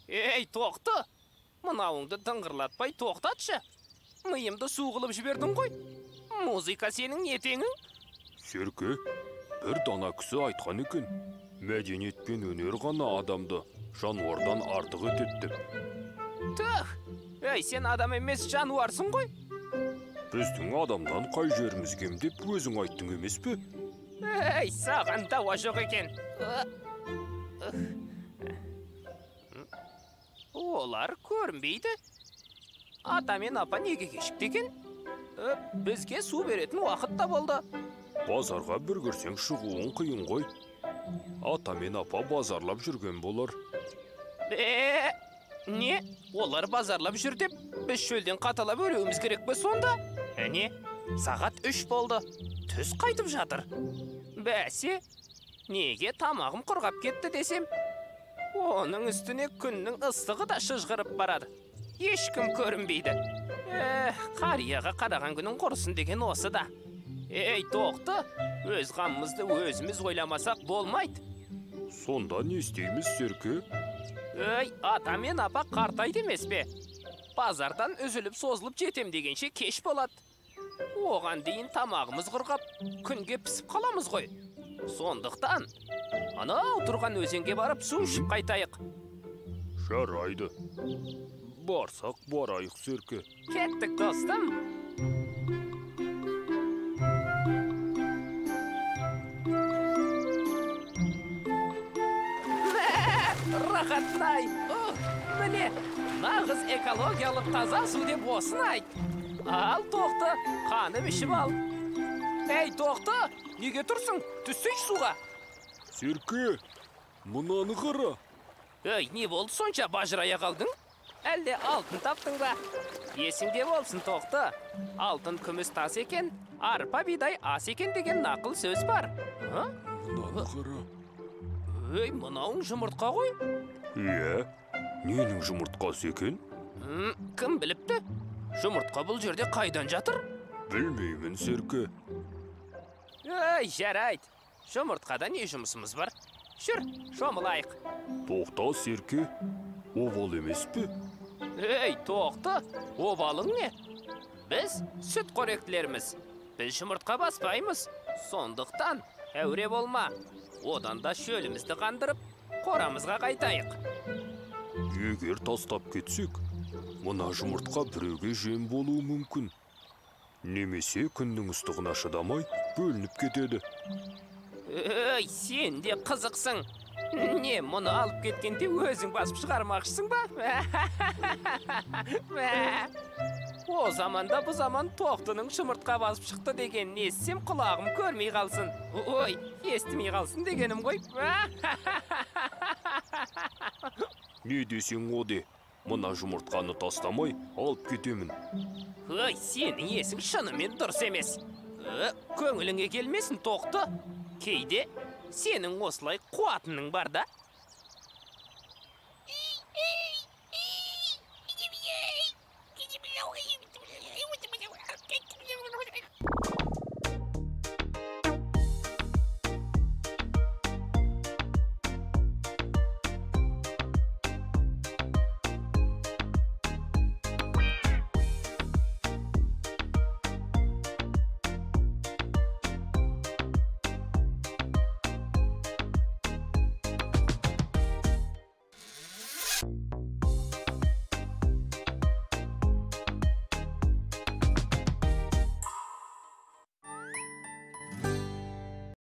Ей, тоқты! Мынауыңды дыңғырлатпай тоқтатшы. Миымды су қылып жібердің ғой. Музыка сенің етеңің. Серке, бір дана кісі айтқан екен. Мәдениет пен өнер ғана адамды жануардан артық етеді деп. Түх! Ей, сен адам емес жануарсың ғой. Біздің адамдан қай жеріміз кем деп өзің айттың емес пе? Ей, саған дауа жоқ екен. Олар көрінбейді. Ата мен апа неге кешікті екен? Бізге су беретін уақыт та болды. Базарға бір көрсең шығуың қиын ғой. Ата мен апа базарлап жүрген болар. Не? Олар базарлап жүр деп, біз шөлден қаталап өреуіміз керек пе сонда? Не? Сағат 3 болды. Түс қайтып жатыр. Бәсе, неге тамағым құрғап кетті десем? Оның үстіне күннің ыстығы да шыжғырып барады. Ешкім көрінбейді. Қарияға қараған күнің құрысын деген осы да. Ей, тоқты, өз ғамымызды өзіміз ойламасақ болмайды. Сонда не істейміз, Серке? Ей, ата мен апа қартайды емес пе? Базардан үзіліп созылып жетем дегенше кеш болады. Оған дейін тамағымыз құрғап, күнге пісіп қаламыз ғой. Сондықтан, анау тұрған өзенге барып су ішіп қайтайық. Жарайды. Барсақ барайық, Серке. Кеттік, достым. Рахатнай! Міне, нағыз экологиялық таза су деп осын айт. Ал, тоқты, қаным ішіп ал. Ей, тоқты, неге тұрсың? Түссейші суға. Серке, мұнаны қара. Ей, не болды сонша бажырая қалдың? Әлде алтын таптың ба? Есіңде болсын, тоқты. Алтын күміс тас екен, арпа бидай ас екен деген нақыл сөз бар. Мұнаны қара. Ей, мынауың жұмыртқа ғой? Иә, ненің жұмыртқасы екен? Кім біліпті? Жұмыртқа бұл жерде қайдан жатыр? Білмеймін, Серке. Ей, жарайды. Жұмыртқада не жұмысымыз бар? Жүр, шомылайық. Тоқта, Серке, обал емес пе? Ей, тоқты, обалың не? Біз сүт қоректілеріміз. Біз жұмыртқа баспаймыз. Сондықтан, әуре болма. Одан да шөлімізді қандырып, қорамызға қайтайық. Егер тастап кетсек, мына жұмыртқа біреуге жем болуы мүмкін. Немесе күннің ыстығына шыдамай бөлініп кетеді. Ей, сен де қызықсың. Не, мұны алып кеткенде өзің басып шығармақшысың ба? О заманда бұл заман тоқтының жұмыртқа басып шықты деген естсем құлағым көрмей қалсын. Ой, естімей қалсын дегенім ғой. Не десең о де, мына жұмыртқаны тастамай алып кетемін. Ой, сенің есің шынымен дұрыс емес. Көңіліңе келмесін, тоқты. Кейде сенің осылай қуатының бар да.